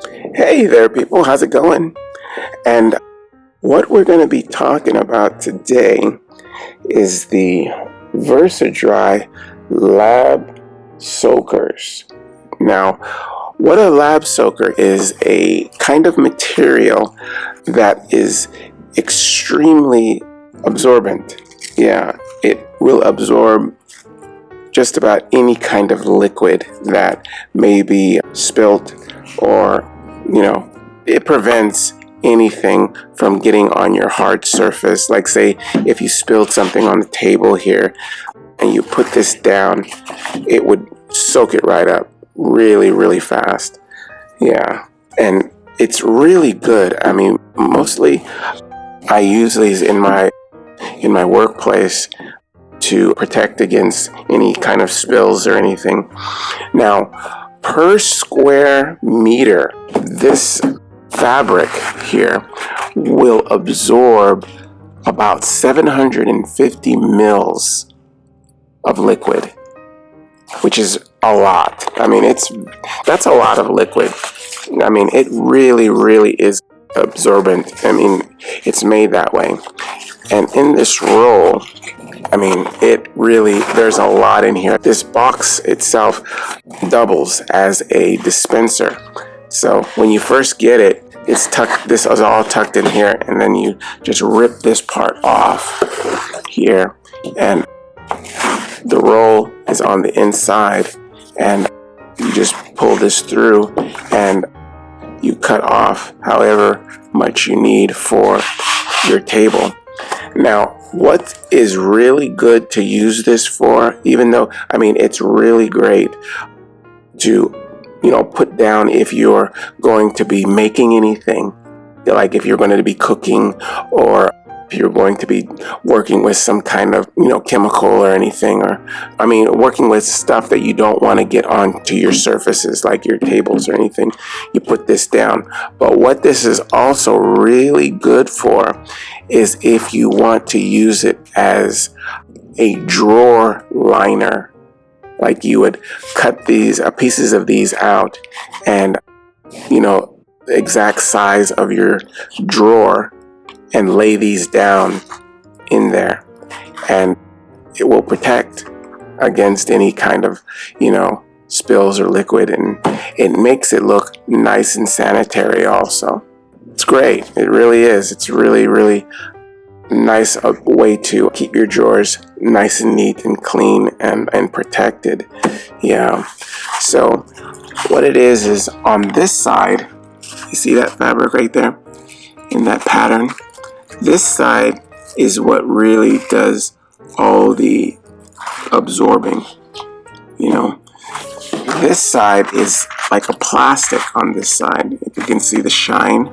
Hey there, people. How's it going? And what we're going to be talking about today is the VERSI-DRY lab soakers. Now, what a lab soaker is a kind of material that is extremely absorbent. Yeah, it will absorb just about any kind of liquid that may be spilt, or it prevents anything from getting on your hard surface. Like, say if you spilled something on the table here and you put this down, it would soak it right up really fast. Yeah, and it's really good. I mean, mostly I use these in my workplace to protect against any kind of spills or anything. Now, per square meter, this fabric here will absorb about 750 mils of liquid, which is a lot. I mean, that's a lot of liquid. I mean, it really is absorbent. I mean, it's made that way. And in this roll, I mean, there's a lot in here. This box itself doubles as a dispenser. So when you first get it, this is all tucked in here, and then you just rip this part off here, and the roll is on the inside, and you just pull this through, and you cut off however much you need for your table. Now, what is really good to use this for, even though, I mean, it's really great to, put down if you're going to be making anything, like if you're going to be cooking, or if you're going to be working with some kind of, chemical or anything, or, I mean, working with stuff that you don't want to get onto your surfaces, like your tables or anything, you put this down. But what this is also really good for is if you want to use it as a drawer liner. Like, you would cut these pieces of these out, and the exact size of your drawer, and lay these down in there, and it will protect against any kind of spills or liquid, and it makes it look nice and sanitary also. It's great. It really is. It's really nice way to keep your drawers nice and neat and clean and protected. Yeah. So what it is on this side, you see that fabric right there in that pattern? This side is what really does all the absorbing. This side is like a plastic on this side. If you can see the shine.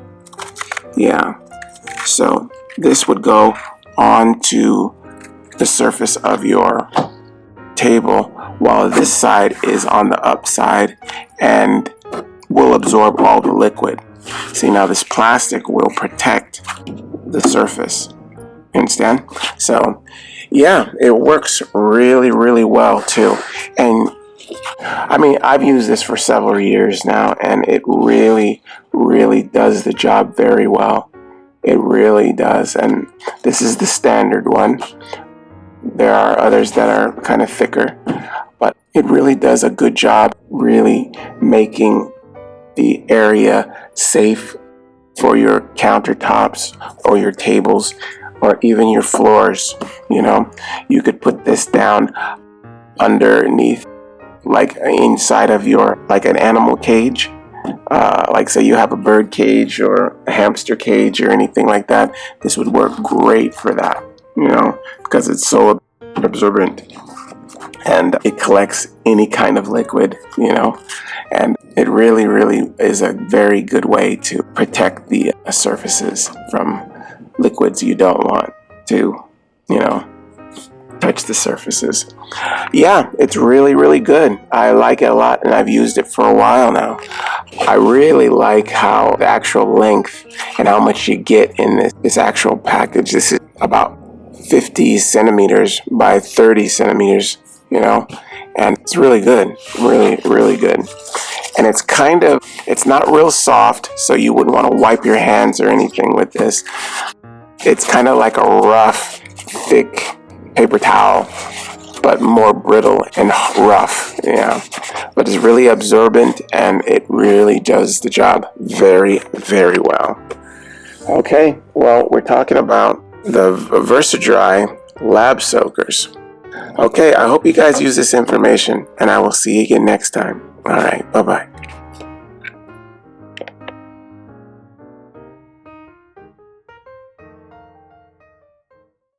Yeah. So this would go onto the surface of your table, while this side is on the upside and will absorb all the liquid. See, now this plastic will protect the surface. You understand? So, yeah, it works really well too. And I mean, I've used this for several years now, and it really does the job very well. It really does. And this is the standard one. There are others that are kind of thicker, but it really does a good job really making the area safe for your countertops or your tables or even your floors. You could put this down underneath, like inside of like an animal cage. Like, say you have a bird cage or a hamster cage or anything like that. This would work great for that, because it's so absorbent and it collects any kind of liquid, and it really is a very good way to protect the surfaces from liquids you don't want to, touch the surfaces. Yeah, it's really good. I like it a lot, and I've used it for a while now. I really like how the actual length and how much you get in this actual package. This is about 50 centimeters by 30 centimeters, and it's really good. Really good. And it's not real soft, so you wouldn't want to wipe your hands or anything with this. It's kind of like a rough, thick paper towel, but more brittle and rough, yeah. But it's really absorbent, and it really does the job very, very well. Okay, well, we're talking about the VERSI-DRY lab soakers. Okay, I hope you guys use this information, and I will see you again next time. All right, bye-bye.